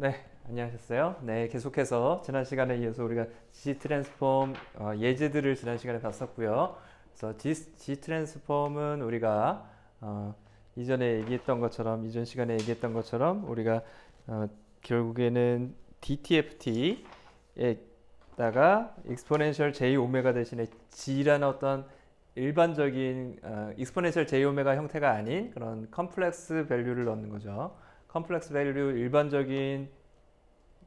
네, 안녕하셨어요? 네, 계속해서 지난 시간에 이어서 우리가 G 트랜스폼 예제들을 지난 시간에 봤었고요. 그래서 G 트랜스폼은 우리가 이전에 얘기했던 것처럼 이전 시간에 얘기했던 것처럼 우리가 어, 결국에는 DTFT에다가 익스포넨셜 J 오메가 대신에 G라는 어떤 일반적인 익스포넨셜 J 오메가 형태가 아닌 그런 컴플렉스 밸류를 넣는 거죠. 컴플렉스 밸류 일반적인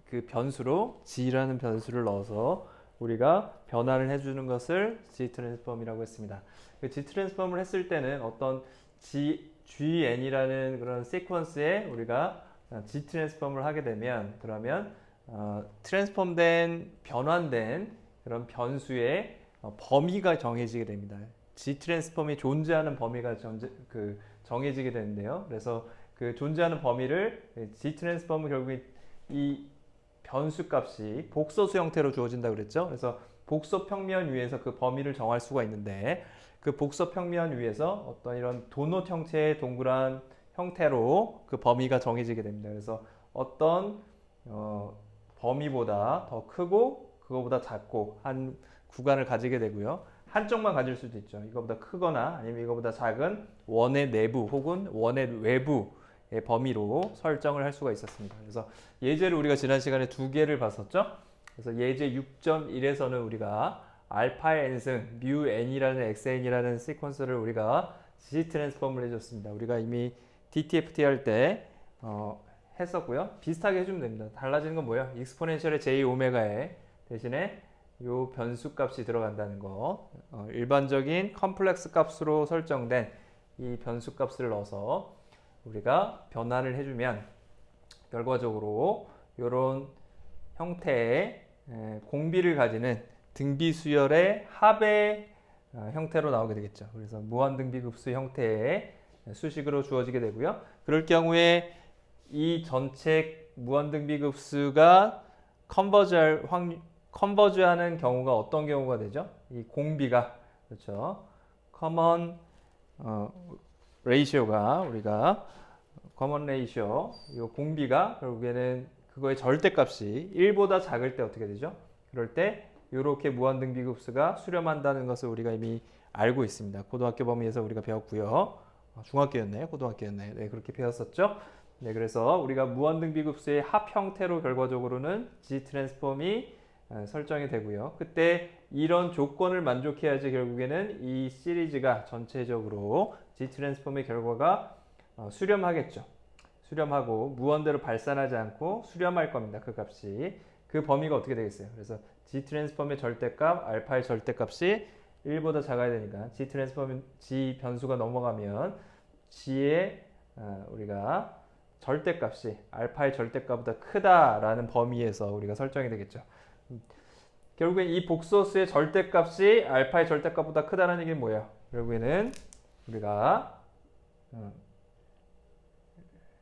그 변수로 g라는 변수를 넣어서 우리가 변화를 해주는 것을 g 트랜스폼이라고 했습니다. 그 g 트랜스폼을 했을 때는 어떤 gn이라는 그런 시퀀스에 우리가 g 트랜스폼을 하게 되면 그러면 트랜스폼된 변환된 그런 변수의 범위가 정해지게 됩니다. g 트랜스폼이 존재하는 범위가 정해지게 되는데요. 그래서 그 존재하는 범위를 g 트랜스폼은 결국 이 변수 값이 복소수 형태로 주어진다고 그랬죠. 그래서 복소 평면 위에서 그 범위를 정할 수가 있는데 그 복소 평면 위에서 어떤 이런 도넛 형태의 동그란 형태로 그 범위가 정해지게 됩니다. 그래서 어떤 범위보다 더 크고 그거보다 작고 한 구간을 가지게 되고요. 한쪽만 가질 수도 있죠. 이거보다 크거나 아니면 이거보다 작은 원의 내부 혹은 원의 외부 범위로 설정을 할 수가 있었습니다. 그래서 예제를 우리가 지난 시간에 두 개를 봤었죠. 그래서 예제 6.1에서는 우리가 알파의 n승, 뮤 n이라는 xn이라는 시퀀스를 우리가 g 트랜스폼을 해줬습니다. 우리가 이미 DTFT 할 때 했었고요. 비슷하게 해주면 됩니다. 달라지는 건 뭐예요? 익스포넨셜의 j 오메가에 대신에 요 변수 값이 들어간다는 거. 일반적인 컴플렉스 값으로 설정된 이 변수 값을 넣어서 우리가 변환을 해주면 결과적으로 이런 형태의 공비를 가지는 등비수열의 합의 형태로 나오게 되겠죠. 그래서 무한등비급수 형태의 수식으로 주어지게 되고요. 그럴 경우에 이 전체 무한등비급수가 컨버즈하는 경우가 어떤 경우가 되죠? 이 공비가 그렇죠. 커먼 레이시오가 우리가 커먼 레이시오 이 공비가 결국에는 그거의 절대값이 1보다 작을 때 어떻게 되죠? 그럴 때 이렇게 무한등비급수가 수렴한다는 것을 우리가 이미 알고 있습니다. 고등학교 범위에서 우리가 배웠고요. 중학교였네요. 고등학교였네요. 네, 그렇게 배웠었죠. 네, 그래서 우리가 무한등비급수의 합 형태로 결과적으로는 G 트랜스폼이 설정이 되고요. 그때 이런 조건을 만족해야지 결국에는 이 시리즈가 전체적으로 G 트랜스폼의 결과가 수렴하겠죠. 수렴하고 무한대로 발산하지 않고 수렴할 겁니다. 그 값이. 그 범위가 어떻게 되겠어요? 그래서 G 트랜스폼의 절대값, 알파의 절대값이 1보다 작아야 되니까 G 트랜스폼 G 변수가 넘어가면 G의 우리가 절대값이 알파의 절대값보다 크다라는 범위에서 우리가 설정이 되겠죠. 결국엔 이 복소수의 절대값이 알파의 절대값보다 크다는 얘기는 뭐예요? 결국에는 우리가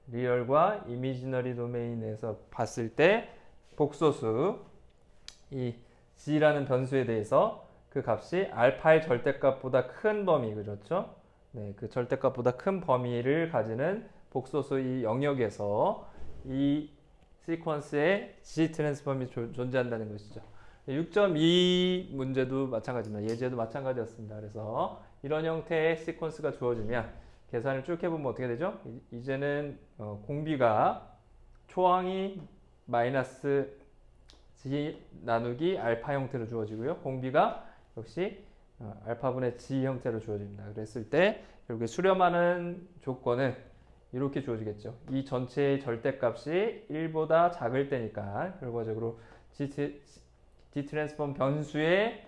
리얼과 이미지너리 도메인에서 봤을 때 복소수 이 g라는 변수에 대해서 그 값이 알파의 절대값보다 큰 범위 그렇죠? 네, 그 절대값보다 큰 범위를 가지는 복소수 이 영역에서 이 시퀀스의 g 트랜스폼이 존재한다는 것이죠. 6.2 문제도 마찬가지입니다. 예제도 마찬가지였습니다. 그래서 이런 형태의 시퀀스가 주어지면 계산을 쭉 해보면 어떻게 되죠? 이제는 공비가 초항이 마이너스 g 나누기 알파 형태로 주어지고요. 공비가 역시 알파분의 g 형태로 주어집니다. 그랬을 때 결국에 수렴하는 조건은 이렇게 주어지겠죠. 이 전체의 절대값이 1보다 작을 때니까 결과적으로 G 트랜스폼 변수의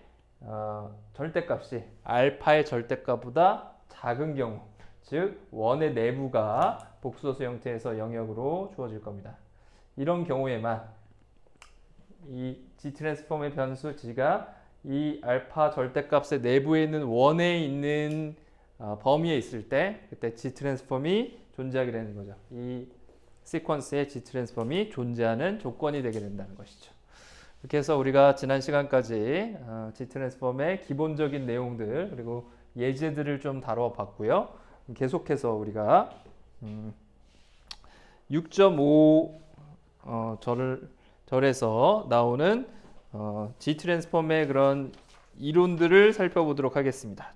절대값이 알파의 절대값보다 작은 경우 즉 원의 내부가 복소수 형태에서 영역으로 주어질 겁니다. 이런 경우에만 이 G 트랜스폼의 변수 G가 이 알파 절대값의 내부에 있는 원에 있는 범위에 있을 때 그때 G 트랜스폼이 존재하게 되는 거죠. 이 시퀀스의 G 트랜스폼이 존재하는 조건이 되게 된다는 것이죠. 이렇게 해서 우리가 지난 시간까지 G 트랜스폼의 기본적인 내용들 그리고 예제들을 좀 다뤄봤고요. 계속해서 우리가 6.5 절에서 나오는 G 트랜스폼의 그런 이론들을 살펴보도록 하겠습니다.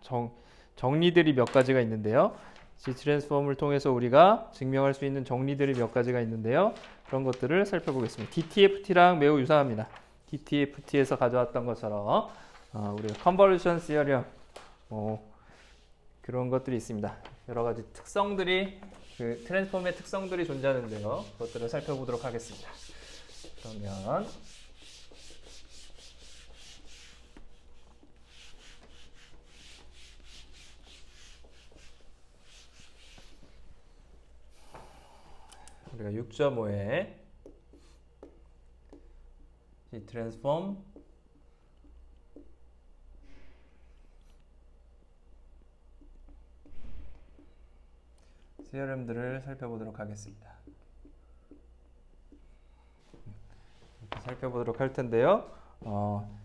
정리들이 몇 가지가 있는데요. G 트랜스폼을 통해서 우리가 증명할 수 있는 정리들이 몇 가지가 있는데요. 그런 것들을 살펴보겠습니다. DTFT랑 매우 유사합니다. DTFT에서 가져왔던 것처럼 우리가 컨버전 시어리엄 그런 것들이 있습니다. 여러 가지 특성들이 그 트랜스폼의 특성들이 존재하는데요. 그것들을 살펴보도록 하겠습니다. 그러면 우리가 6.5에 G 트랜스폼 시어럼들을 살펴보도록 하겠습니다. 살펴보도록 할 텐데요.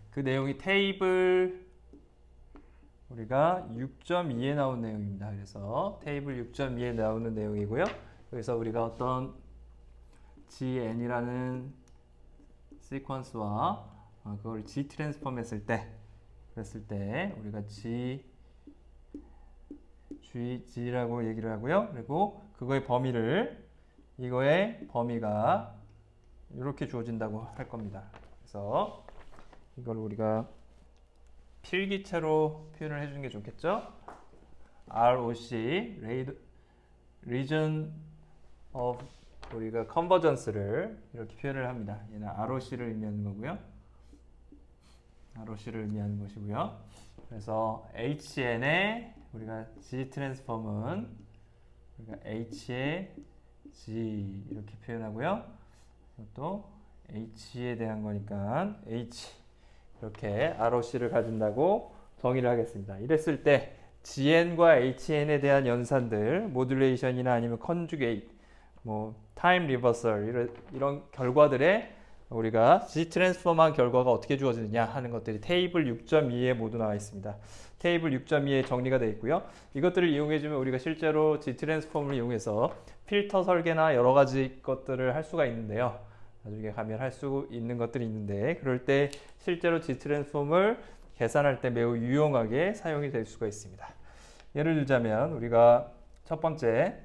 그 내용이 테이블 우리가 6.2에 나온 내용입니다. 그래서 테이블 6.2에 나오는 내용이고요. 여기서 우리가 어떤 GN이라는 시퀀스와 그걸 G 트랜스폼 했을 때 그랬을 때 우리가 G라고 얘기를 하고요. 그리고 그거의 범위를 이거의 범위가 이렇게 주어진다고 할 겁니다. 그래서 이걸 우리가 필기체로 표현을 해주는 게 좋겠죠? ROC Region of 우리가 컨버전스를 이렇게 표현을 합니다. 얘는 ROC를 의미하는 거고요. ROC를 의미하는 것이고요. 그래서 HN의 우리가 G 트랜스폼은 우리가 H의 G 이렇게 표현하고요. 또 H에 대한 거니까 H 이렇게 ROC를 가진다고 정의를 하겠습니다. 이랬을 때 GN과 HN에 대한 연산들, 모듈레이션이나 아니면 컨주게이트, 타임 리버설 이런 결과들에 우리가 G 트랜스폼한 결과가 어떻게 주어지느냐 하는 것들이 테이블 6.2에 모두 나와 있습니다. 테이블 6.2에 정리가 되어 있고요. 이것들을 이용해주면 우리가 실제로 G 트랜스폼을 이용해서 필터 설계나 여러 가지 것들을 할 수가 있는데요. 나중에 가면 할 수 있는 것들이 있는데 그럴 때 실제로 G 트랜스폼을 계산할 때 매우 유용하게 사용이 될 수가 있습니다. 예를 들자면 우리가 첫 번째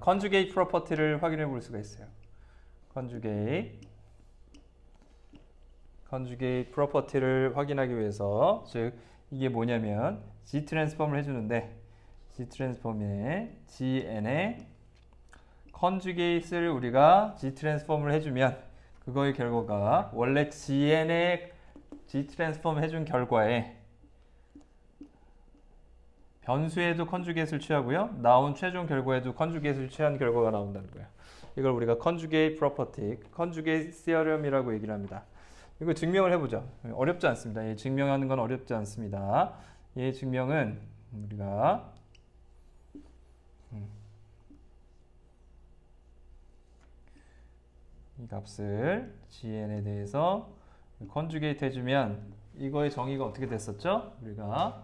컨주게이트 프로퍼티를 확인해 볼 수가 있어요. 컨주게이트 프로퍼티를 확인하기 위해서 즉 이게 뭐냐면 G 트랜스폼을 해주는데 G 트랜스폼의 GN의 컨주게이트를 우리가 G 트랜스폼을 해주면 그거의 결과가 원래 GN의 G 트랜스폼 해준 결과에 변수에도 컨주게이트를 취하고요. 나온 최종 결과에도 컨주게이트를 취한 결과가 나온다는 거예요. 이걸 우리가 컨주게이트 프로퍼티, 컨주게이트 시어럼이라고 얘기를 합니다. 이거 증명을 해보죠. 어렵지 않습니다. 이 증명하는 건 어렵지 않습니다. 이 증명은 우리가 이 값을 GN에 대해서 컨주게이트 해주면 이거의 정의가 어떻게 됐었죠? 우리가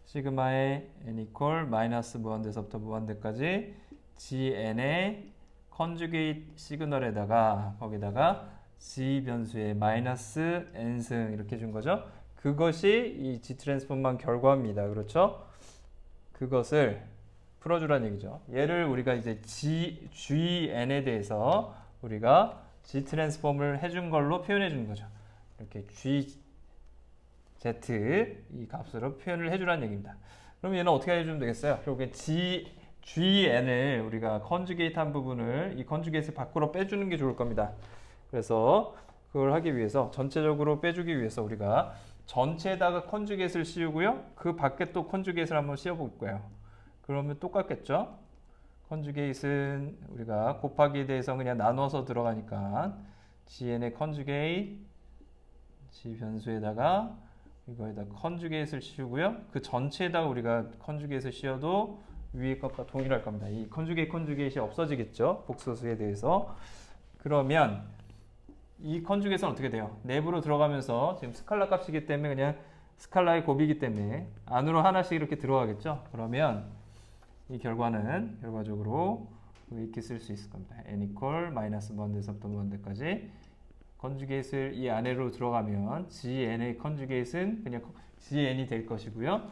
시그마의 n equal 마이너스 무한대서부터 무한대까지 GN의 컨주게이트 시그널에다가 거기다가 G 변수의 마이너스 n승 이렇게 준 거죠. 그것이 이 G 트랜스폼만 결과입니다. 그렇죠? 그것을 풀어주라는 얘기죠. 얘를 우리가 이제 GN에 대해서 우리가 G 트랜스폼을 해준 걸로 표현해 주는 거죠. 이렇게 GZ 이 값으로 표현을 해주라는 얘기입니다. 그럼 얘는 어떻게 해주면 되겠어요? 결국에 GN을 우리가 컨주게이트 한 부분을 이 컨주게이트 밖으로 빼주는 게 좋을 겁니다. 그래서 그걸 하기 위해서 전체적으로 빼주기 위해서 우리가 전체에다가 컨주게이트를 씌우고요. 그 밖에 또 컨주게이트를 한번 씌워볼 거예요. 그러면 똑같겠죠? 컨주게이트는 우리가 곱하기에 대해서 그냥 나눠서 들어가니까 GN의 컨주게이트 G 변수에다가 이거에다 컨주게이트를 씌우고요. 그 전체에다가 우리가 컨주게이트를 씌워도 위에 것과 동일할 겁니다. 이 컨주게이트이 없어지겠죠. 복소수에 대해서. 그러면 이 컨주게이트는 어떻게 돼요? 내부로 들어가면서 지금 스칼라 값이기 때문에 그냥 스칼라의 곱이기 때문에 안으로 하나씩 이렇게 들어가겠죠. 그러면 이 결과는 결과적으로 이렇게 쓸 수 있을 겁니다. n equal 마이너스 무한대에서부터 무한대까지 컨주게이트를 이 안으로 들어가면 gn의 컨주게이트는 그냥 gn이 될 것이고요.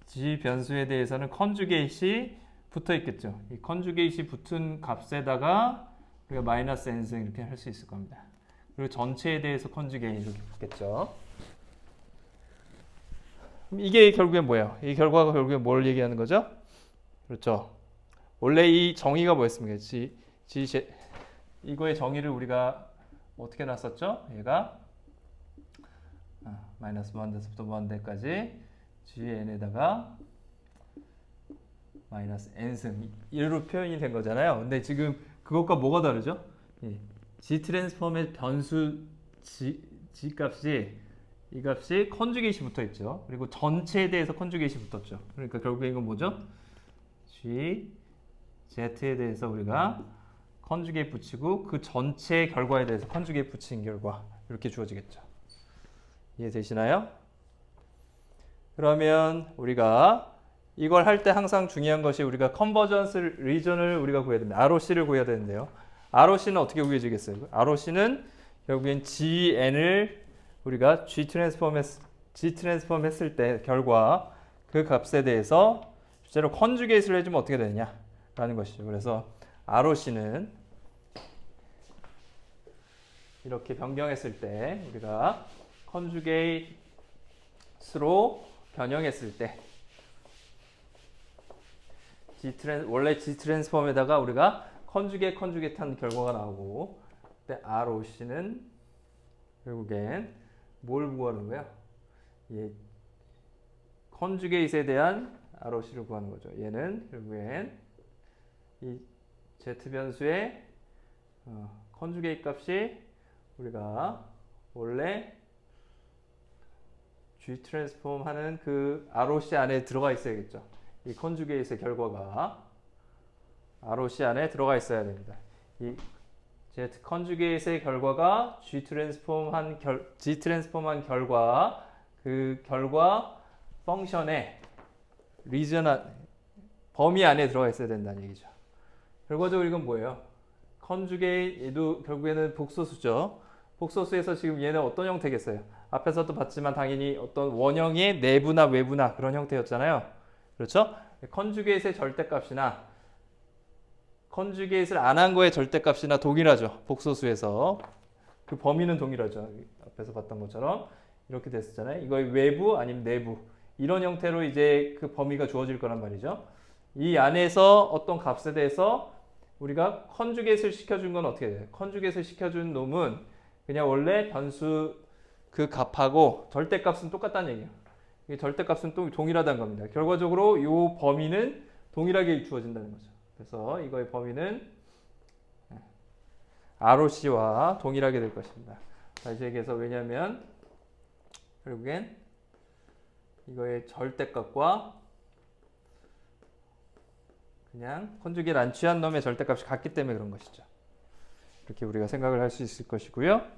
g 변수에 대해서는 컨주게이트이 붙어 있겠죠. 이 컨주게이트이 붙은 값에다가 우리가 마이너스 n승 이렇게 할 수 있을 겁니다. 그리고 전체에 대해서 컨주게이트 이렇게 붙겠죠. 그럼 이게 결국엔 뭐예요? 이 결과가 결국엔 뭘 얘기하는 거죠? 그렇죠. 원래 이 정의가 뭐였습니까? 이거의 정의를 우리가 어떻게 놨었죠? 얘가 마이너스 무한대에서부터 무한대까지 gn에다가 마이너스 n승 이로 표현이 된 거잖아요. 근데 지금 그것과 뭐가 다르죠? g 트랜스폼의 변수 g 값이 이 값이 컨주게이트 붙어 있죠. 그리고 전체에 대해서 컨주게이트 붙었죠. 그러니까 결국에 이건 뭐죠? g z에 대해서 우리가 컨주게이트 붙이고 그 전체 결과에 대해서 컨주게이트 붙인 결과 이렇게 주어지겠죠. 이해되시나요? 그러면 우리가 이걸 할 때 항상 중요한 것이 우리가 컨버전스 리전을 우리가 구해야 됩니다. ROC를 구해야 되는데요. ROC는 어떻게 구해지겠어요? ROC는 결국엔 GN을 우리가 G 트랜스폼 했을 때 결과 그 값에 대해서 실제로 컨주게이트를 해주면 어떻게 되느냐라는 것이죠. 그래서 ROC는 이렇게 변경했을 때 우리가 컨주게이트로 변형했을 때 원래 G 트랜스폼에다가 우리가 컨주게이트 한 결과가 나오고 그때 ROC는 결국엔 뭘 구하는 거야? 컨주게이트에 대한 ROC를 구하는 거죠. 얘는 결국엔 이 Z 변수의 컨주게이트 값이 우리가 원래 G 트랜스폼 하는 그 ROC 안에 들어가 있어야겠죠. 이 컨주게이트의 결과가 ROC 안에 들어가 있어야 됩니다. 이 Z 컨주게이트의 결과가 G 트랜스폼한 결과 그 결과 펑션의 리전 범위 안에 들어가 있어야 된다는 얘기죠. 결과적으로 이건 뭐예요? 컨주게이트 얘도 결국에는 복소수죠. 복소수에서 지금 얘는 어떤 형태겠어요? 앞에서도 봤지만 당연히 어떤 원형의 내부나 외부나 그런 형태였잖아요. 그렇죠? 컨주게이트의 절대값이나 컨주게이트를 안 한 거의 절대값이나 동일하죠. 복소수에서 그 범위는 동일하죠. 앞에서 봤던 것처럼 이렇게 됐었잖아요. 이거의 외부 아니면 내부 이런 형태로 이제 그 범위가 주어질 거란 말이죠. 이 안에서 어떤 값에 대해서 우리가 컨주게이트를 시켜준 건 어떻게 돼요? 컨주게이트를 시켜준 놈은 그냥 원래 변수 그 값하고 절대값은 똑같다는 얘기예요. 이 절대값은 또 동일하다는 겁니다. 결과적으로 이 범위는 동일하게 주어진다는 거죠. 그래서 이거의 범위는 ROC와 동일하게 될 것입니다. 다시 얘기해서 왜냐하면 결국엔 이거의 절대값과 그냥 컨주게이트 안 취한 놈의 절대값이 같기 때문에 그런 것이죠. 이렇게 우리가 생각을 할 수 있을 것이고요.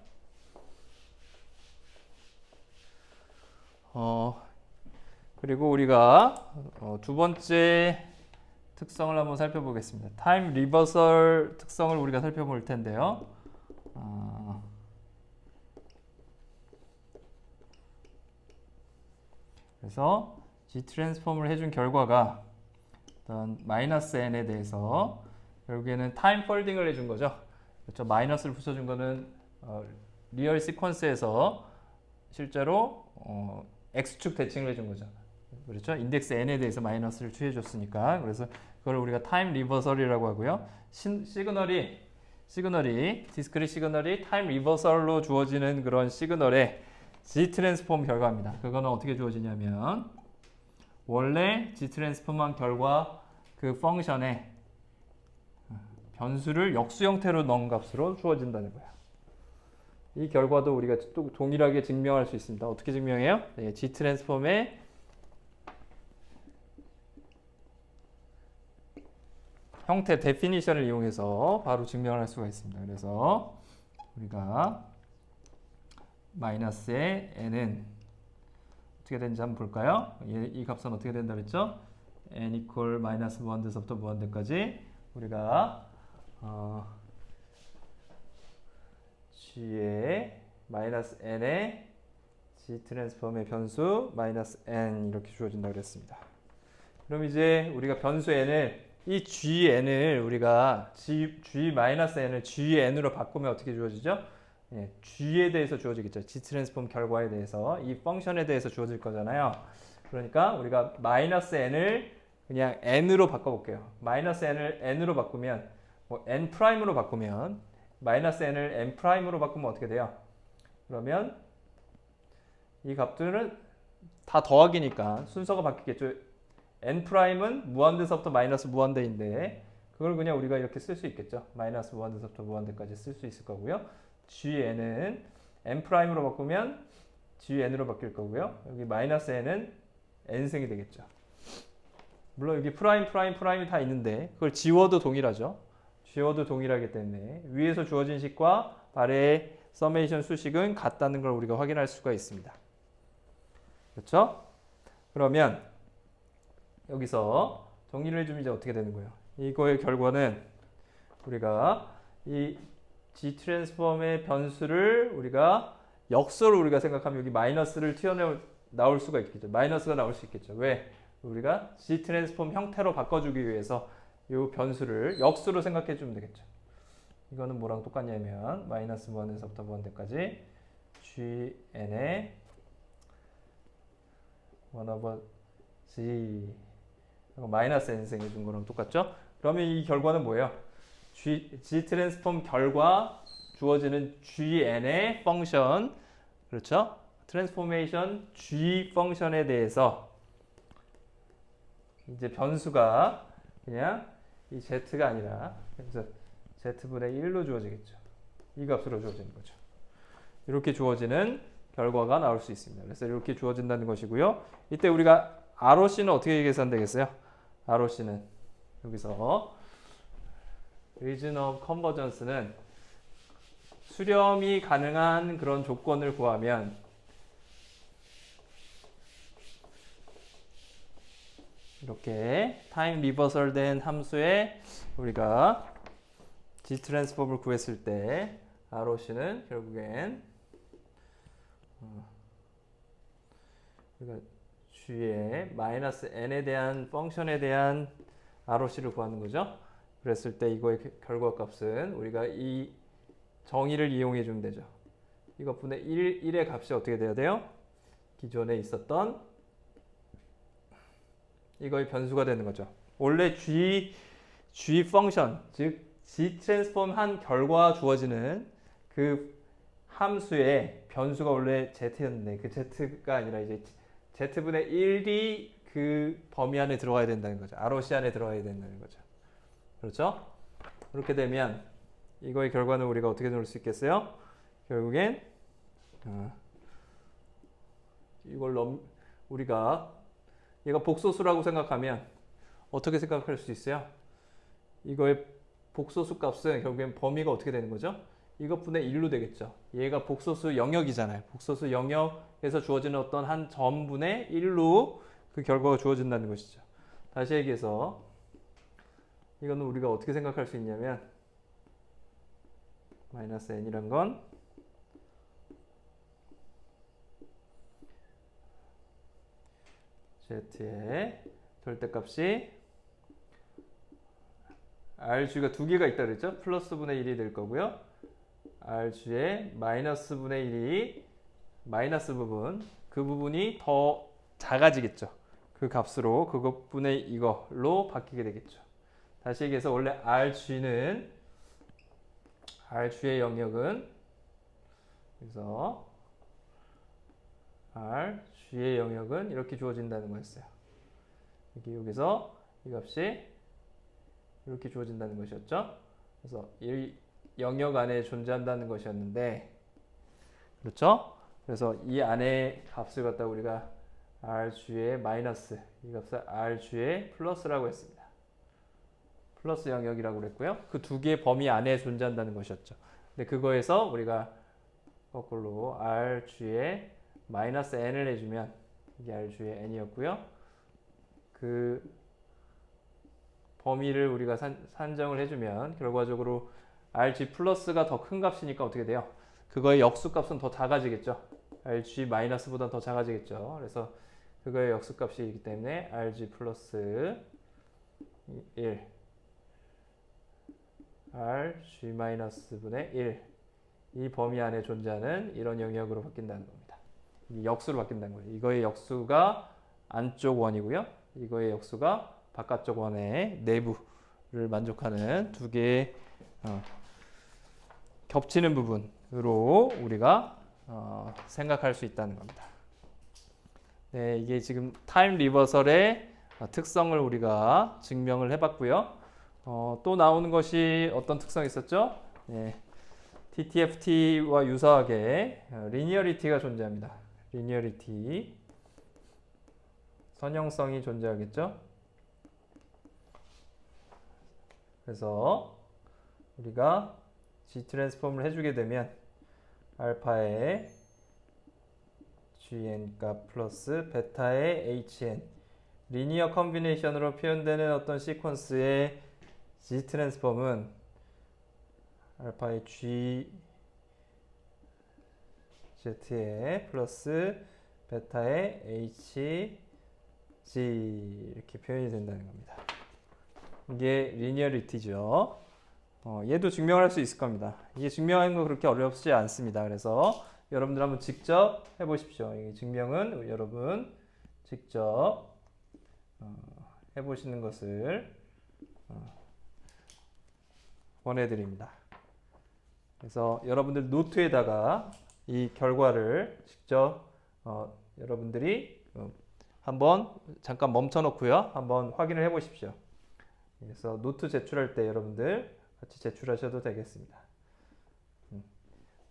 그리고 우리가 두 번째 특성을 한번 살펴보겠습니다. 타임 리버설 특성을 우리가 살펴볼 텐데요. 그래서 G 트랜스폼을 해준 결과가 어떤 마이너스 n에 대해서 결국에는 타임 폴딩을 해준 거죠. 그렇죠. 마이너스를 붙여준 거는 리얼 시퀀스에서 실제로 x축 대칭을 해준 거죠. 그렇죠. 인덱스 n에 대해서 마이너스를 취해줬으니까. 그래서 그걸 우리가 타임 리버설이라고 하고요. 시그널이 디스크릿 시그널이 타임 리버설로 주어지는 그런 시그널의 G 트랜스폼 결과입니다. 그거는 어떻게 주어지냐면 원래 G 트랜스폼한 결과 그 펑션에 변수를 역수 형태로 넣은 값으로 주어진다는 거예요. 이 결과도 우리가 또 동일하게 증명할 수 있습니다. 어떻게 증명해요? 네, G 트랜스폼의 형태 데피니션을 이용해서 바로 증명을 할 수가 있습니다. 그래서 우리가 마이너스의 n은 어떻게 되는지 한번 볼까요? 이 값은 어떻게 된다 그랬죠? n equal 마이너스 무한대에서부터 무한대까지 우리가 g의 마이너스 n의 g 트랜스폼의 변수 마이너스 n 이렇게 주어진다고 그랬습니다. 그럼 이제 우리가 변수 n을 이 gn을 우리가 g 마이너스 n을 gn으로 바꾸면 어떻게 주어지죠? 예, g에 대해서 주어지겠죠. g 트랜스폼 결과에 대해서 이 펑션에 대해서 주어질 거잖아요. 그러니까 우리가 마이너스 n을 그냥 n으로 바꿔볼게요. 마이너스 n을 n으로 바꾸면 뭐 n 프라임으로 바꾸면 마이너스 n을 n 프라임으로 바꾸면 어떻게 돼요? 그러면 이 값들은 다 더하기니까 순서가 바뀌겠죠. n 프라임은 무한대서부터 마이너스 무한대인데 그걸 그냥 우리가 이렇게 쓸 수 있겠죠. 마이너스 무한대서부터 무한대까지 쓸 수 있을 거고요. gn은 n 프라임으로 바꾸면 gn으로 바뀔 거고요. 여기 마이너스 n은 n승이 되겠죠. 물론 여기 프라임이 다 있는데 그걸 지워도 동일하죠. 지워도 동일하기 때문에 위에서 주어진 식과 아래의 서메이션 수식은 같다는 걸 우리가 확인할 수가 있습니다. 그렇죠? 그러면 여기서 정리를 해주면 이제 어떻게 되는 거예요? 이거의 결과는 우리가 이 G 트랜스폼의 변수를 우리가 역수로 우리가 생각하면 여기 마이너스를 나올 수가 있겠죠. 마이너스가 나올 수 있겠죠. 왜? 우리가 G 트랜스폼 형태로 바꿔주기 위해서 이 변수를 역수로 생각해 주면 되겠죠. 이거는 뭐랑 똑같냐면 마이너스 무한대에서부터 무한대까지 gn의 1 over g 마이너스 n승 해준 거랑 똑같죠? 그러면 이 결과는 뭐예요? G 트랜스폼 결과 주어지는 gn의 펑션, 그렇죠? 트랜스포메이션 g 펑션에 대해서 이제 변수가 그냥 이 z가 아니라 그래서 z분의 1로 주어지겠죠. 이 값으로 주어지는 거죠. 이렇게 주어지는 결과가 나올 수 있습니다. 그래서 이렇게 주어진다는 것이고요. 이때 우리가 ROC는 어떻게 계산되겠어요? ROC는 여기서 Region of Convergence는 수렴이 가능한 그런 조건을 구하면 이렇게 타임 리버설 된 함수에 우리가 G 트랜스폼을 구했을 때 ROC는 결국엔 우리가 G의 마이너스 n에 대한 펑션에 대한 ROC를 구하는 거죠. 그랬을 때 이거의 결과 값은 우리가 이 정의를 이용해 주면 되죠. 이것분의 1의 값이 어떻게 돼야 돼요? 기존에 있었던 이거의 변수가 되는 거죠. 원래 G 펑션, 즉 G 트랜스폼 한 결과 주어지는 그 함수의 변수가 원래 z였는데 그 z가 아니라 이제 z분의 1이 그 범위 안에 들어가야 된다는 거죠. ROC 안에 들어가야 된다는 거죠. 그렇죠? 그렇게 되면 이거의 결과는 우리가 어떻게 넣을 수 있겠어요? 결국엔 이걸 우리가 얘가 복소수라고 생각하면 어떻게 생각할 수 있어요? 이거의 복소수 값은 결국엔 범위가 어떻게 되는 거죠? 이것분의 1로 되겠죠. 얘가 복소수 영역이잖아요. 복소수 영역에서 주어지는 어떤 한 점분의 1로 그 결과가 주어진다는 것이죠. 다시 얘기해서 이거는 우리가 어떻게 생각할 수 있냐면 마이너스 n이란 건 z의 절대값이 rg가 두 개가 있다 그랬죠? 플러스 분의 1이 될 거고요. rg의 마이너스 분의 1이 마이너스 부분, 그 부분이 더 작아지겠죠. 그 값으로 그것분의 이걸로 바뀌게 되겠죠. 다시 얘기해서 원래 rg의 영역은 그래서 rg의 영역은 이렇게 주어진다는 거였어요. 여기서 이 값이 이렇게 주어진다는 것이었죠. 그래서 이 영역 안에 존재한다는 것이었는데, 그렇죠? 그래서 이 안에 값을 갖다 우리가 rg의 마이너스, 이 값을 rg의 플러스라고 했습니다. 플러스 영역이라고 그랬고요. 그 두 개의 범위 안에 존재한다는 것이었죠. 근데 그거에서 우리가 거꾸로 rg의 마이너스 n을 해주면 이게 rg의 n이었고요. 그 범위를 우리가 산정을 해주면 결과적으로 RG 플러스가 더 큰 값이니까 어떻게 돼요? 그거의 역수값은 더 작아지겠죠. RG 마이너스보다 더 작아지겠죠. 그래서 그거의 역수값이기 때문에 RG 플러스 1 RG 마이너스 분의 1 이 범위 안에 존재하는 이런 영역으로 바뀐다는 겁니다. 이 역수로 바뀐다는 거예요. 이거의 역수가 안쪽 원이고요. 이거의 역수가 바깥쪽 원의 내부를 만족하는 두 개의 겹치는 부분으로 우리가 생각할 수 있다는 겁니다. 네, 이게 지금 타임 리버설의 특성을 우리가 증명을 해봤고요. 또 나오는 것이 어떤 특성이 있었죠? 네, TTFT와 유사하게 리니어리티가 존재합니다. 리니어리티, 선형성이 존재하겠죠? 그래서 우리가 G 트랜스폼을 해주게 되면 알파의 GN 값 플러스 베타의 HN 리니어 컨비네이션으로 표현되는 어떤 시퀀스의 G 트랜스폼은 알파의 G Z에 플러스 베타의 H G 이렇게 표현이 된다는 겁니다. 이게 리니어리티죠. 얘도 증명을 할 수 있을 겁니다. 이게 증명하는 거 그렇게 어렵지 않습니다. 그래서 여러분들 한번 직접 해보십시오. 이 증명은 여러분 직접 해보시는 것을 권해드립니다. 그래서 여러분들 노트에다가 이 결과를 직접 여러분들이 한번 잠깐 멈춰 놓고요. 한번 확인을 해 보십시오. 그래서 노트 제출할 때 여러분들 같이 제출하셔도 되겠습니다.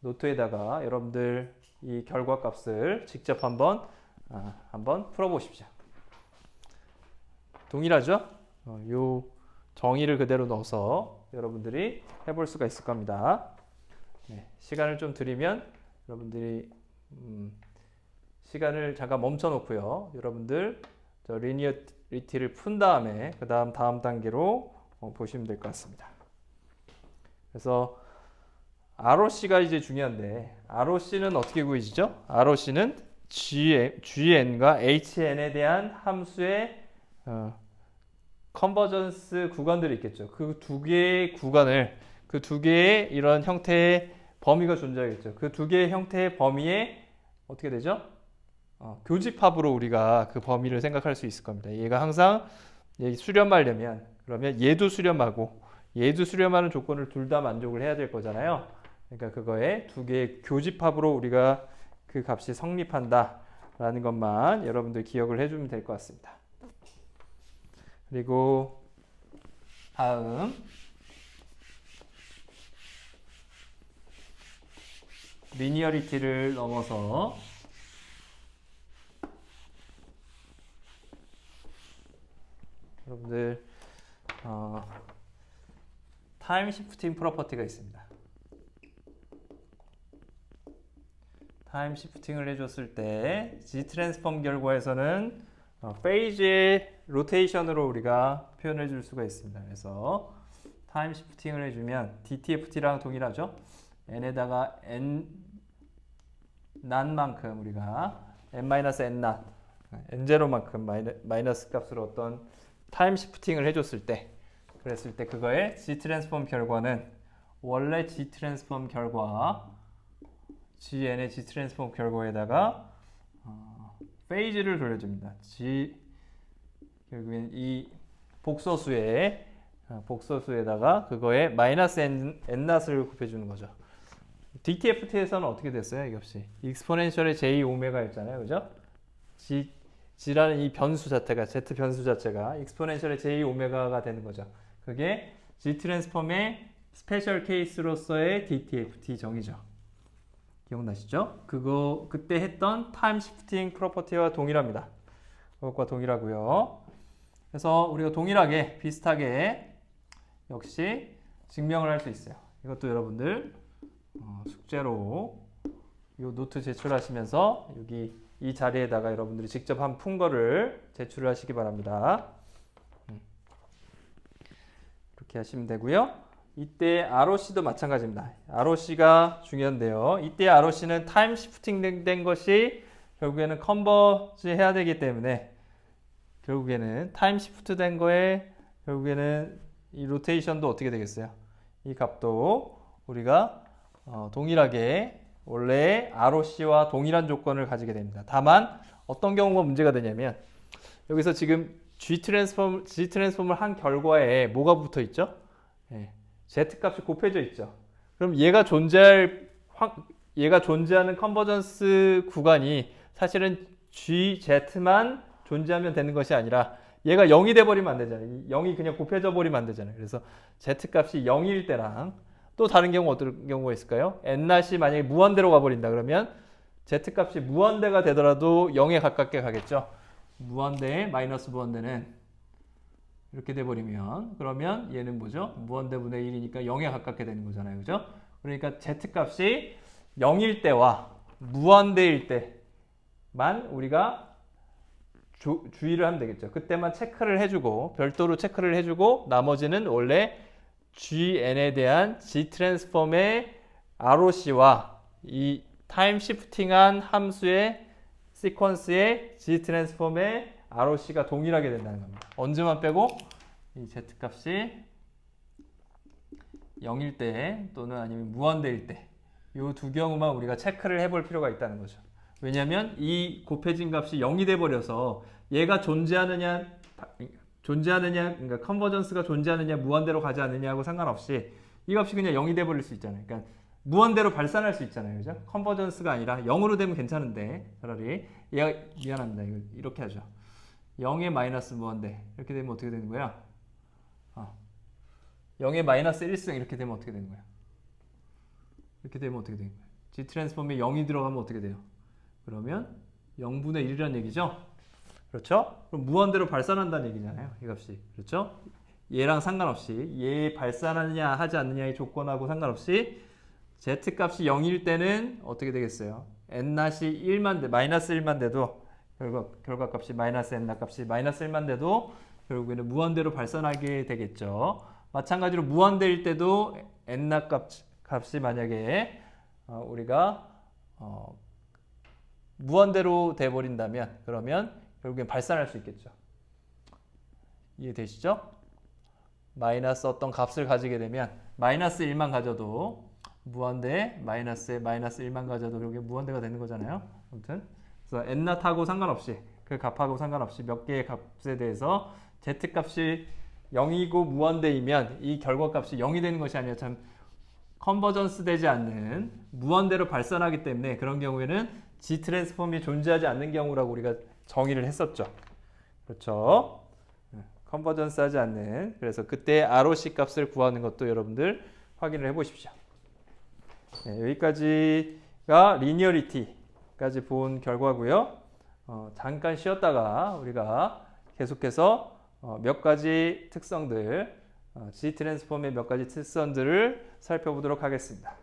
노트에다가 여러분들 이 결과 값을 직접 한번 풀어 보십시오. 동일하죠? 요 정의를 그대로 넣어서 여러분들이 해볼 수가 있을 겁니다. 네, 시간을 좀 드리면 여러분들이 시간을 잠깐 멈춰 놓고요. 여러분들 저 리니어리티를 푼 다음에 그 다음 단계로 보시면 될 것 같습니다. 그래서 ROC가 이제 중요한데 ROC는 어떻게 구해지죠? ROC는 GN과 HN에 대한 함수의 컨버전스 구간들이 있겠죠. 그 두 개의 구간을 그 두 개의 이런 형태의 범위가 존재하겠죠. 그 두 개의 형태의 범위에 어떻게 되죠? 교집합으로 우리가 그 범위를 생각할 수 있을 겁니다. 얘가 항상 수렴하려면 그러면 얘도 수렴하고 얘도 수렴하는 조건을 둘 다 만족을 해야 될 거잖아요. 그러니까 그거에 두 개의 교집합으로 우리가 그 값이 성립한다라는 것만 여러분들 기억을 해주면 될 것 같습니다. 그리고 다음 리니어리티를 넘어서 여러분들 타임 시프팅 프로퍼티가 있습니다. 타임 시프팅을 해줬을 때 G 트랜스폼 결과에서는 페이지의 로테이션으로 우리가 표현해 줄 수가 있습니다. 그래서 타임 시프팅을 해주면 DTFT랑 동일하죠. n에다가 n 난만큼 우리가 n-n 난 n0만큼 마이너스 값으로 어떤 타임 시프팅을 해줬을 때 그랬을 때 그거의 G 트랜스폼 결과는 원래 G 트랜스폼 결과 GN의 G 트랜스폼 결과에다가 페이지를 돌려줍니다. 결국엔 이 복소수에다가 그거에 마이너스 n-낫을 곱해주는 거죠. DTFT에서는 어떻게 됐어요? 이 값이 익스포넨셜의 j 오메가였잖아요, 그죠? G라는 이 변수 자체가 Z 변수 자체가 익스포넨셜의 j 오메가가 되는 거죠. 그게 G 트랜스폼의 스페셜 케이스로서의 DTFT 정의죠. 기억나시죠? 그때 했던 타임 시프팅 프로퍼티와 동일합니다. 그것과 동일하고요. 그래서 우리가 동일하게 비슷하게 역시 증명을 할 수 있어요. 이것도 여러분들 숙제로 이 노트 제출하시면서 여기 이 자리에다가 여러분들이 직접 푼 거를 제출을 하시기 바랍니다. 이렇게 하시면 되고요. 이때 ROC도 마찬가지입니다. ROC가 중요한데요. 이때 ROC는 타임 시프팅 된 것이 결국에는 컨버지 해야 되기 때문에 결국에는 타임 시프트 된 거에 결국에는 이 로테이션도 어떻게 되겠어요? 이 값도 우리가 동일하게 원래 ROC와 동일한 조건을 가지게 됩니다. 다만 어떤 경우가 문제가 되냐면 여기서 지금 G 트랜스폼을 한 결과에 뭐가 붙어 있죠? 네, Z 값이 곱해져 있죠. 그럼 얘가 존재하는 컨버전스 구간이 사실은 GZ만 존재하면 되는 것이 아니라 얘가 0이 돼버리면 안 되잖아요. 0이 그냥 곱해져 버리면 안 되잖아요. 그래서 Z 값이 0일 때랑 또 다른 경우 어떤 경우가 있을까요? N-이 만약에 무한대로 가버린다 그러면 Z 값이 무한대가 되더라도 0에 가깝게 가겠죠. 무한대 마이너스 무한대는 이렇게 돼버리면 그러면 얘는 뭐죠? 무한대분의 1이니까 0에 가깝게 되는 거잖아요. 그죠? 그러니까 Z 값이 0일 때와 무한대일 때만 우리가 주의를 하면 되겠죠. 그때만 체크를 해주고 별도로 체크를 해주고 나머지는 원래 GN에 대한 G 트랜스폼의 ROC와 이 타임 시프팅한 함수의 시퀀스의 G 트랜스폼의 ROC가 동일하게 된다는 겁니다. 언제만 빼고 이 Z 값이 0일 때 또는 아니면 무한대일 때 이 두 경우만 우리가 체크를 해볼 필요가 있다는 거죠. 왜냐하면 이 곱해진 값이 0이 돼버려서 얘가 존재하느냐 그러니까 컨버전스가 존재하느냐 무한대로 가지 않느냐하고 상관없이 이 값이 그냥 0이 돼버릴 수 있잖아요. 그러니까 무한대로 발산할 수 있잖아요. 그죠? 컨버전스가 아니라 0으로 되면 괜찮은데 차라리 얘가 미안합니다. 이거 이렇게 하죠. 0의 마이너스 무한대 이렇게 되면 어떻게 되는 거야? 0의 마이너스 1승 이렇게 되면 어떻게 되는 거야? 이렇게 되면 어떻게 되는 거야? G 트랜스폼에 0이 들어가면 어떻게 돼요? 그러면 0분의 1이라는 얘기죠? 그렇죠? 그럼 무한대로 발산한다는 얘기잖아요. 이 값이. 그렇죠? 얘랑 상관없이 얘 발산하느냐 하지 않느냐의 조건하고 상관없이 Z 값이 0일 때는 어떻게 되겠어요? N-이 1만 돼, 마이너스 1만 돼도 결과 값이 마이너스 N 값이 마이너스 1만 돼도 결국에는 무한대로 발산하게 되겠죠. 마찬가지로 무한대일 때도 N 값이 만약에 우리가 무한대로 돼버린다면 그러면 결국엔 발산할 수 있겠죠. 이해되시죠? 마이너스 어떤 값을 가지게 되면 마이너스 1만 가져도 무한대 마이너스에 마이너스 1만 가져도 결국엔 무한대가 되는 거잖아요. 아무튼 그래서 N-하고 상관없이 그 값하고 상관없이 몇 개의 값에 대해서 Z 값이 0이고 무한대이면 이 결과값이 0이 되는 것이 아니라 참 컨버전스 되지 않는 무한대로 발산하기 때문에 그런 경우에는 G 트랜스폼이 존재하지 않는 경우라고 우리가 정의를 했었죠. 그렇죠? 컨버전스 하지 않는. 그래서 그때 ROC 값을 구하는 것도 여러분들 확인을 해보십시오. 네, 여기까지가 리니어리티까지 본 결과고요. 잠깐 쉬었다가 우리가 계속해서 몇 가지 특성들, G 트랜스폼의 몇 가지 특성들을 살펴보도록 하겠습니다.